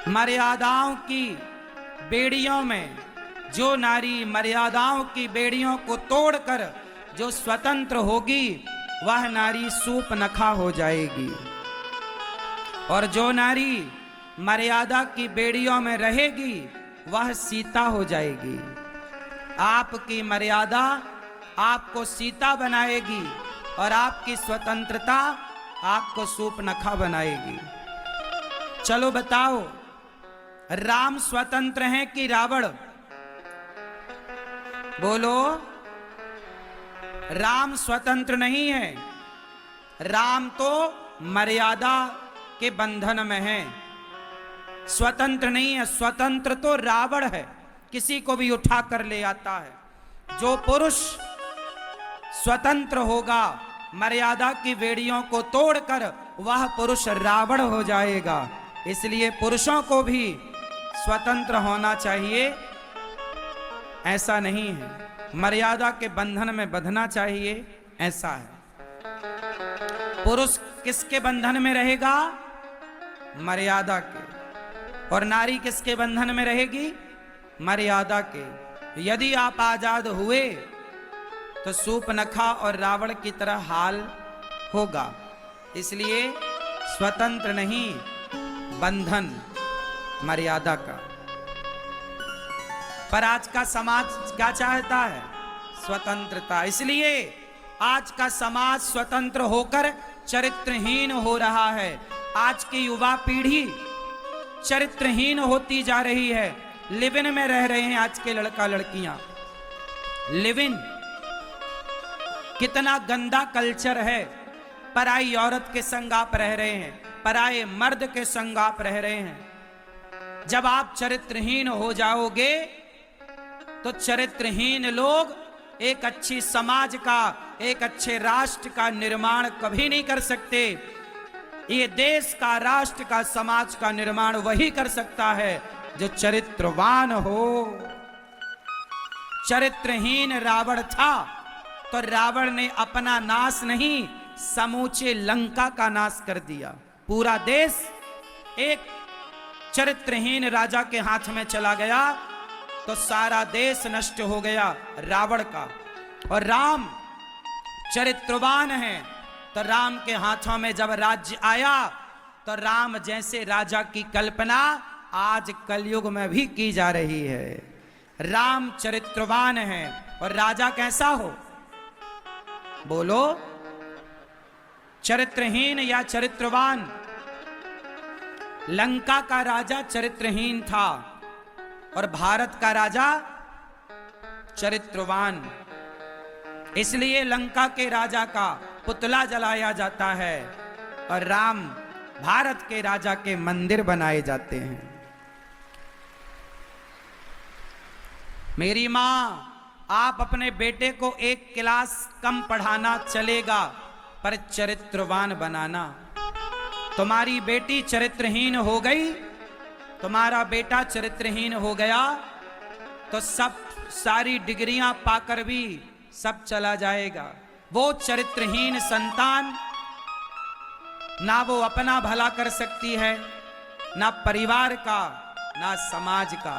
मर्यादाओं की बेड़ियों में जो नारी मर्यादाओं की बेड़ियों को तोड़कर जो स्वतंत्र होगी वह नारी सूपनखा हो जाएगी। और जो नारी मर्यादा की बेड़ियों में रहेगी वह सीता हो जाएगी। आपकी मर्यादा आपको सीता बनाएगी और आपकी स्वतंत्रता आपको सूपनखा बनाएगी। चलो बताओ, राम स्वतंत्र हैं कि रावण? बोलो। राम स्वतंत्र नहीं है। राम तो मर्यादा के बंधन में है, स्वतंत्र नहीं है। स्वतंत्र तो रावण है, किसी को भी उठा कर ले आता है। जो पुरुष स्वतंत्र होगा मर्यादा की बेड़ियों को तोड़कर, वह पुरुष रावण हो जाएगा। इसलिए पुरुषों को भी स्वतंत्र होना चाहिए, ऐसा नहीं है मर्यादा के बंधन में बंधना चाहिए, ऐसा है। पुरुष किसके बंधन में रहेगा? मर्यादा के। और नारी किसके बंधन में रहेगी? मर्यादा के। यदि आप आजाद हुए तो सूपनखा और रावण की तरह हाल होगा। इसलिए स्वतंत्र नहीं, बंधन मर्यादा का। पर आज का समाज क्या चाहता है? स्वतंत्रता। इसलिए आज का समाज स्वतंत्र होकर चरित्रहीन हो रहा है। आज की युवा पीढ़ी चरित्रहीन होती जा रही है। लिव इन में रह रहे हैं आज के लड़का लड़कियां। लिव इन कितना गंदा कल्चर है। पराई औरत के संग आप रह रहे हैं, पराये मर्द के संग आप रह रहे हैं। जब आप चरित्रहीन हो जाओगे तो चरित्रहीन लोग एक अच्छी समाज का, एक अच्छे राष्ट्र का निर्माण कभी नहीं कर सकते। ये देश का, राष्ट्र का, समाज का निर्माण वही कर सकता है जो चरित्रवान हो। चरित्रहीन रावण था तो रावण ने अपना नाश नहीं, समूचे लंका का नाश कर दिया। पूरा देश एक चरित्रहीन राजा के हाथ में चला गया तो सारा देश नष्ट हो गया रावण का। और राम चरित्रवान है तो राम के हाथों में जब राज्य आया तो राम जैसे राजा की कल्पना आज कलयुग में भी की जा रही है। राम चरित्रवान है। और राजा कैसा हो? बोलो, चरित्रहीन या चरित्रवान? लंका का राजा चरित्रहीन था और भारत का राजा चरित्रवान। इसलिए लंका के राजा का पुतला जलाया जाता है और राम भारत के राजा के मंदिर बनाए जाते हैं। मेरी मां, आप अपने बेटे को एक क्लास कम पढ़ाना चलेगा, पर चरित्रवान बनाना। तुम्हारी बेटी चरित्रहीन हो गई, तुम्हारा बेटा चरित्रहीन हो गया तो सब सारी डिग्रियां पाकर भी सब चला जाएगा। वो चरित्रहीन संतान ना वो अपना भला कर सकती है, ना परिवार का, ना समाज का।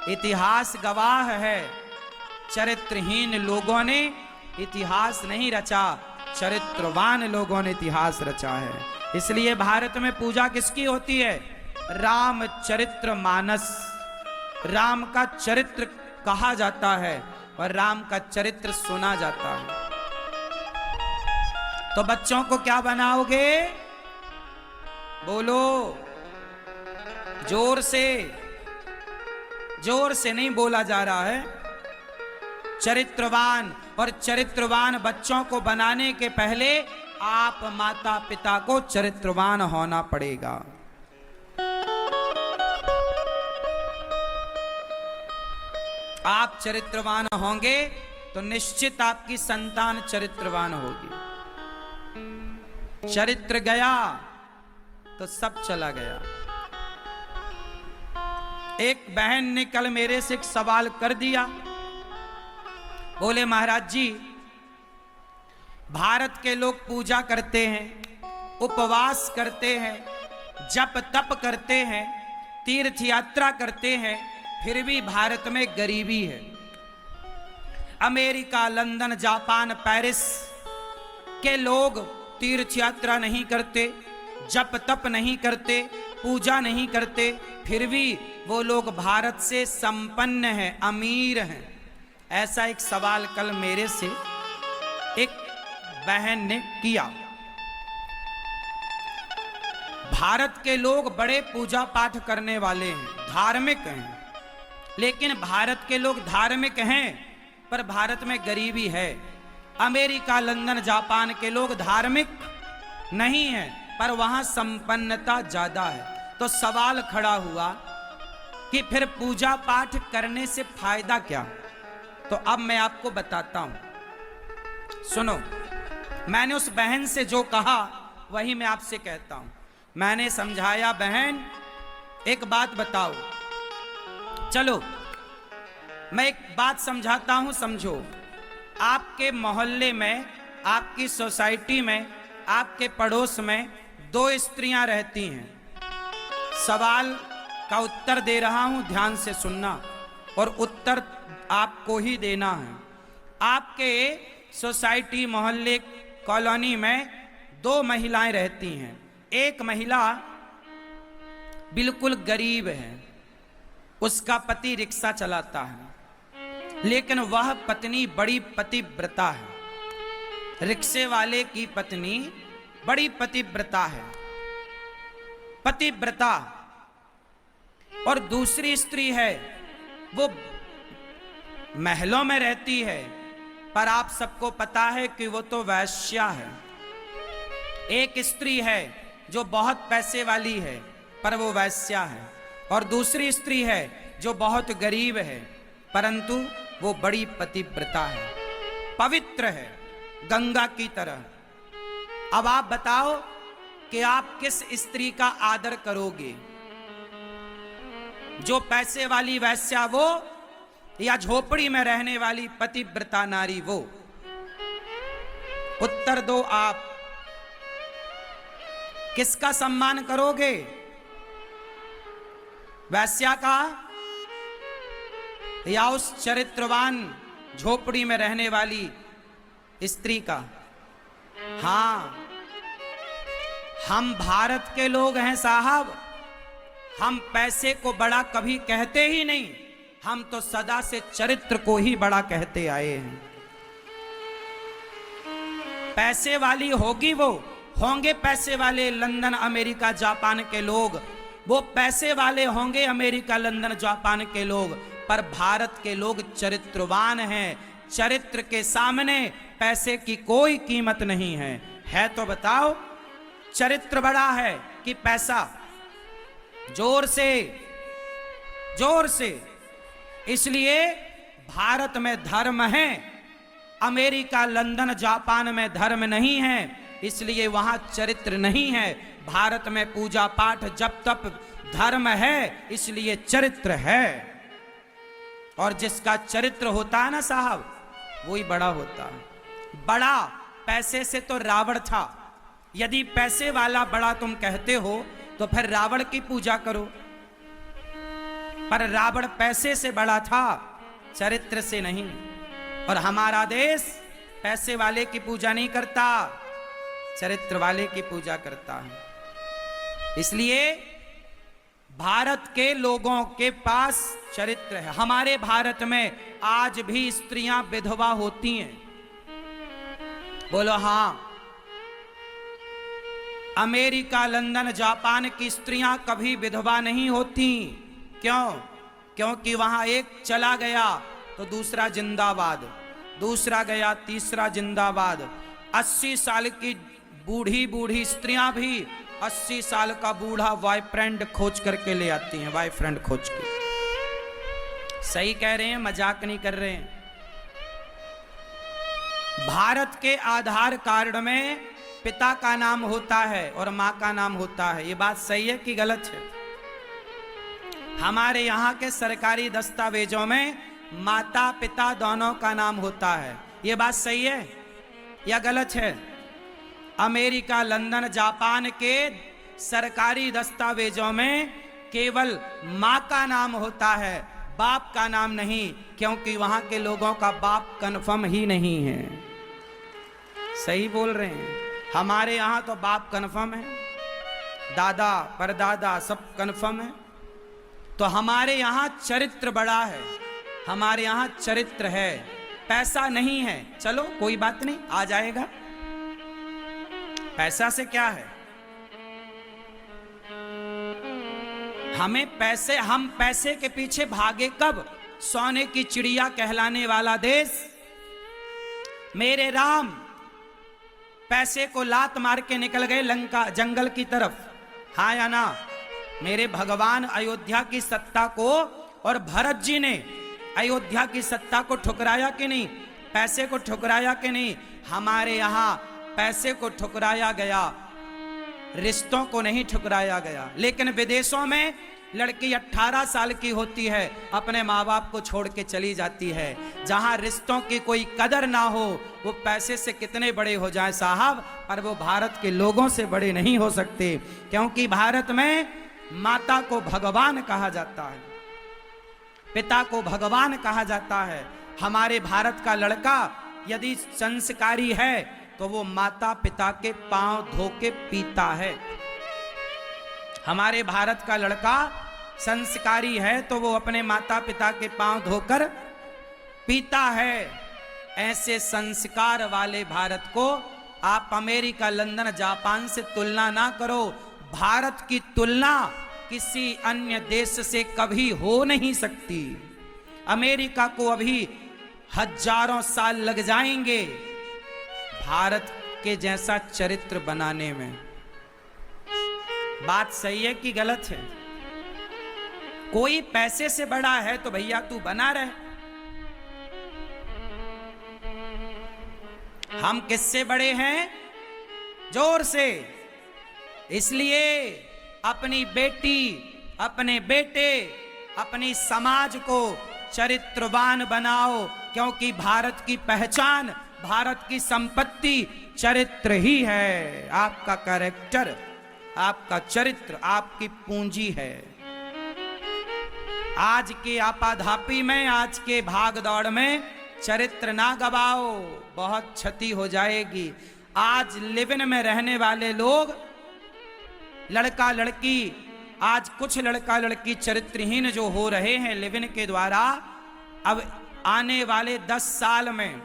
इतिहास गवाह है, चरित्रहीन लोगों ने इतिहास नहीं रचा, चरित्रवान लोगों ने इतिहास रचा है। इसलिए भारत में पूजा किसकी होती है? रामचरित्र मानस। राम का चरित्र कहा जाता है और राम का चरित्र सुना जाता है। तो बच्चों को क्या बनाओगे? बोलो, जोर से, जोर से नहीं बोला जा रहा है। चरित्रवान। और चरित्रवान बच्चों को बनाने के पहले आप माता पिता को चरित्रवान होना पड़ेगा। आप चरित्रवान होंगे तो निश्चित आपकी संतान चरित्रवान होगी। चरित्र गया तो सब चला गया। एक बहन ने कल मेरे से एक सवाल कर दिया। बोले, महाराज जी, भारत के लोग पूजा करते हैं, उपवास करते हैं, जप तप करते हैं, तीर्थ यात्रा करते हैं, फिर भी भारत में गरीबी है। अमेरिका, लंदन, जापान, पेरिस के लोग तीर्थ यात्रा नहीं करते, जप तप नहीं करते, पूजा नहीं करते, फिर भी वो लोग भारत से संपन्न हैं, अमीर हैं। ऐसा एक सवाल कल मेरे से एक बहन ने किया। भारत के लोग बड़े पूजा पाठ करने वाले हैं, धार्मिक हैं, लेकिन भारत के लोग धार्मिक हैं पर भारत में गरीबी है। अमेरिका, लंदन, जापान के लोग धार्मिक नहीं हैं पर वहां संपन्नता ज्यादा है। तो सवाल खड़ा हुआ कि फिर पूजा पाठ करने से फायदा क्या? तो अब मैं आपको बताता हूं, सुनो। मैंने उस बहन से जो कहा वही मैं आपसे कहता हूं। मैंने समझाया, बहन एक बात बताओ, चलो मैं एक बात समझाता हूं, समझो। आपके मोहल्ले में, आपकी सोसाइटी में, आपके पड़ोस में 2 स्त्रियां रहती हैं। सवाल का उत्तर दे रहा हूं, ध्यान से सुनना और उत्तर आपको ही देना है। आपके सोसाइटी, मोहल्ले, कॉलोनी में 2 महिलाएं रहती हैं। एक महिला बिल्कुल गरीब है, उसका पति रिक्शा चलाता है, लेकिन वह पत्नी बड़ी पतिव्रता है। रिक्शे वाले की पत्नी बड़ी पतिव्रता है, पतिव्रता। और दूसरी स्त्री है, वो महलों में रहती है, पर आप सबको पता है कि वो तो वैश्या है। एक स्त्री है जो बहुत पैसे वाली है, पर वो वैश्या है। और दूसरी स्त्री है जो बहुत गरीब है, परंतु वो बड़ी पतिव्रता है, पवित्र है, गंगा की तरह। अब आप बताओ कि आप किस स्त्री का आदर करोगे? जो पैसे वाली वैश्या वो, या झोपड़ी में रहने वाली पतिव्रता नारी वो? उत्तर दो आप। किसका सम्मान करोगे? वैश्या का या उस चरित्रवान झोपड़ी में रहने वाली स्त्री का? हां, हम भारत के लोग हैं साहब, हम पैसे को बड़ा कभी कहते ही नहीं, हम तो सदा से चरित्र को ही बड़ा कहते आए हैं। पैसे वाली होगी वो, होंगे पैसे वाले लंदन, अमेरिका, जापान के लोग, वो पैसे वाले होंगे अमेरिका, लंदन, जापान के लोग, पर भारत के लोग चरित्रवान हैं। चरित्र के सामने पैसे की कोई कीमत नहीं है तो बताओ, चरित्र बड़ा है कि पैसा? जोर से, जोर से। इसलिए भारत में धर्म है, अमेरिका, लंदन, जापान में धर्म नहीं है, इसलिए वहां चरित्र नहीं है। भारत में पूजा पाठ, जप तप, धर्म है, इसलिए चरित्र है। और जिसका चरित्र होता है ना साहब, वही बड़ा होता है। बड़ा पैसे से तो रावण था। यदि पैसे वाला बड़ा तुम कहते हो तो फिर रावण की पूजा करो, पर रावण पैसे से बड़ा था, चरित्र से नहीं। और हमारा देश पैसे वाले की पूजा नहीं करता, चरित्र वाले की पूजा करता है। इसलिए भारत के लोगों के पास चरित्र है। हमारे भारत में आज भी स्त्रियां विधवा होती हैं। बोलो हां। अमेरिका, लंदन, जापान की स्त्रियां कभी विधवा नहीं होती। क्यों? क्योंकि वहां एक चला गया तो दूसरा जिंदाबाद, दूसरा गया तीसरा जिंदाबाद। 80 साल की बूढ़ी बूढ़ी स्त्रियां भी 80 साल का बूढ़ा बॉयफ्रेंड खोज करके ले आती हैं, बॉयफ्रेंड खोज के। सही कह रहे हैं, मजाक नहीं कर रहे हैं। भारत के आधार कार्ड में पिता का नाम होता है और मां का नाम होता है। ये बात सही है कि गलत है? हमारे यहाँ के सरकारी दस्तावेजों में माता पिता दोनों का नाम होता है। ये बात सही है या गलत है? अमेरिका, लंदन, जापान के सरकारी दस्तावेजों में केवल माँ का नाम होता है, बाप का नाम नहीं, क्योंकि वहां के लोगों का बाप कन्फर्म ही नहीं है। सही बोल रहे हैं। हमारे यहां तो बाप कन्फर्म है, दादा परदादा सब कन्फर्म है। तो हमारे यहां चरित्र बड़ा है, हमारे यहां चरित्र है, पैसा नहीं है। चलो कोई बात नहीं, आ जाएगा। पैसा से क्या है, हमें पैसे, हम पैसे के पीछे भागे कब? सोने की चिड़िया कहलाने वाला देश। मेरे राम पैसे को लात मार के निकल गए लंका जंगल की तरफ, हाँ या ना? मेरे भगवान अयोध्या की सत्ता को, और भरत जी ने अयोध्या की सत्ता को ठुकराया कि नहीं? पैसे को ठुकराया कि नहीं? हमारे यहां पैसे को ठुकराया गया, रिश्तों को नहीं ठुकराया गया। लेकिन विदेशों में लड़की 18 साल की होती है, अपने माँ बाप को छोड़ के चली जाती है। जहां रिश्तों की कोई कदर ना हो, वो पैसे से कितने बड़े हो जाएं साहब, पर वो भारत के लोगों से बड़े नहीं हो सकते, क्योंकि भारत में माता को भगवान कहा जाता है, पिता को भगवान कहा जाता है। हमारे भारत का लड़का यदि संस्कारी है तो वो माता पिता के पांव धो के पीता है। हमारे भारत का लड़का संस्कारी है तो वो अपने माता पिता के पांव धोकर पीता है। ऐसे संस्कार वाले भारत को आप अमेरिका, लंदन, जापान से तुलना ना करो। भारत की तुलना किसी अन्य देश से कभी हो नहीं सकती। अमेरिका को अभी हजारों साल लग जाएंगे भारत के जैसा चरित्र बनाने में। बात सही है कि गलत है? कोई पैसे से बड़ा है तो भैया तू बना रहे। हम किससे बड़े हैं? जोर से। इसलिए अपनी बेटी, अपने बेटे, अपनी समाज को चरित्रवान बनाओ, क्योंकि भारत की पहचान, भारत की संपत्ति चरित्र ही है। आपका कैरेक्टर, आपका चरित्र, आपकी पूंजी है। आज के आपाधापी में, आज के भाग दौड़ में चरित्र ना गवाओ, बहुत क्षति हो जाएगी। आज लिव इन में रहने वाले लोग, लड़का लड़की, आज कुछ लड़का लड़की चरित्रहीन जो हो रहे हैं लिव इन के द्वारा, अब आने वाले 10 साल में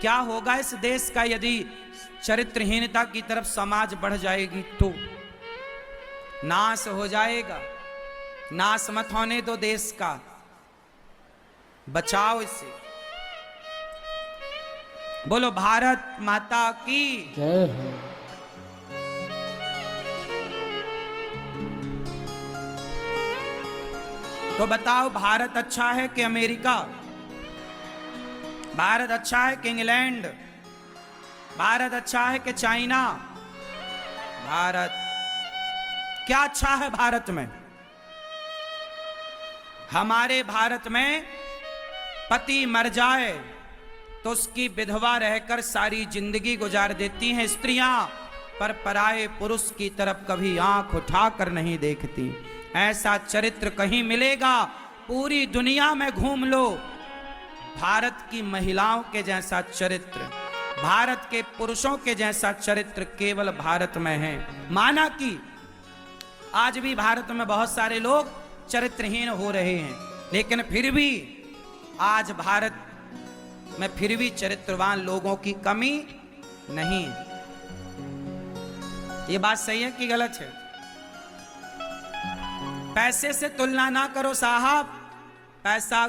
क्या होगा इस देश का यदि चरित्रहीनता की तरफ समाज बढ़ जाएगी तो नाश हो जाएगा। नाश मत होने दो देश का, बचाओ इसे। बोलो भारत माता की जय हो। तो बताओ, भारत अच्छा है कि अमेरिका? भारत अच्छा है कि इंग्लैंड? भारत अच्छा है कि चाइना? भारत क्या अच्छा है भारत में? हमारे भारत में पति मर जाए तो उसकी विधवा रहकर सारी जिंदगी गुजार देती हैं स्त्रियां, पर पराये पुरुष की तरफ कभी आंख उठाकर नहीं देखती। ऐसा चरित्र कहीं मिलेगा? पूरी दुनिया में घूम लो, भारत की महिलाओं के जैसा चरित्र, भारत के पुरुषों के जैसा चरित्र केवल भारत में है। माना कि आज भी भारत में बहुत सारे लोग चरित्रहीन हो रहे हैं, लेकिन फिर भी आज भारत में फिर भी चरित्रवान लोगों की कमी नहीं। ये बात सही है कि गलत है? पैसे से तुलना ना करो साहब, पैसा